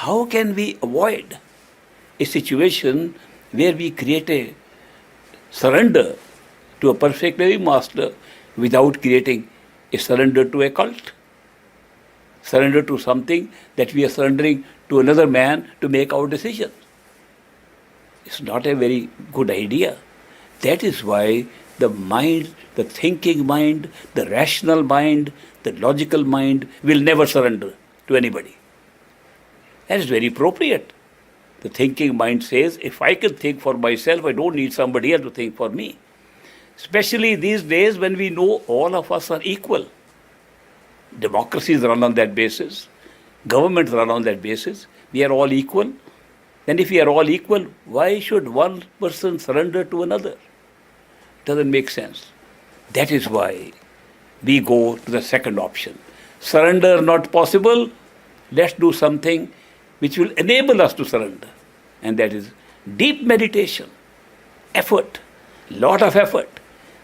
how can we avoid a situation where we create a surrender to a perfect living master without creating a surrender to a cult? Surrender to something that we are surrendering to another man to make our decisions. It's not a very good idea. That is why the mind, the thinking mind, the rational mind, the logical mind will never surrender to anybody. That is very appropriate. The thinking mind says, if I can think for myself, I don't need somebody else to think for me. Especially these days when we know all of us are equal. Democracies run on that basis. Governments run on that basis. We are all equal. And if we are all equal, why should one person surrender to another? Doesn't make sense. That is why we go to the second option. Surrender not possible, let's do something which will enable us to surrender. And that is deep meditation, effort, lot of effort.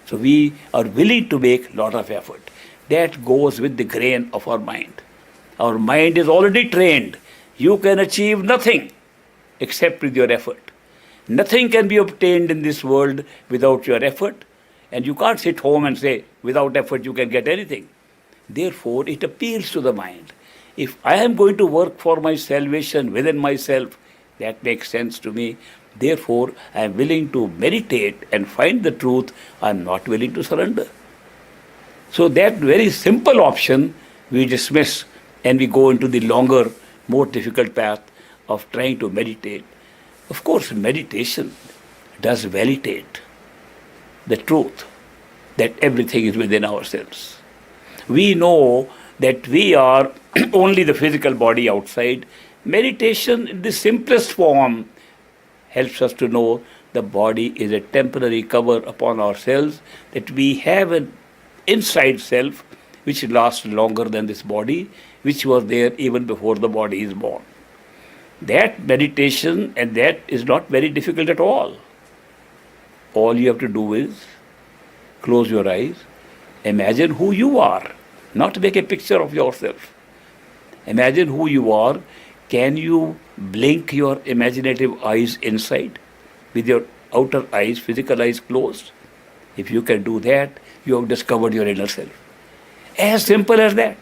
So we are willing to make lot of effort. That goes with the grain of our mind. Our mind is already trained. You can achieve nothing except with your effort. Nothing can be obtained in this world without your effort. And you can't sit home and say, without effort you can get anything. Therefore, it appeals to the mind. If I am going to work for my salvation within myself, that makes sense to me. Therefore, I am willing to meditate and find the truth. I am not willing to surrender. So that very simple option we dismiss and we go into the longer, more difficult path of trying to meditate. Of course, meditation does validate the truth that everything is within ourselves. We know that we are only the physical body outside. Meditation in the simplest form helps us to know the body is a temporary cover upon ourselves, that we have an inside self which lasts longer than this body, which was there even before the body is born. That meditation, and that is not very difficult at all. All you have to do is close your eyes, imagine who you are, not make a picture of yourself. Imagine who you are. Can you blink your imaginative eyes inside with your outer eyes, physical eyes closed? If you can do that, you have discovered your inner self. As simple as that.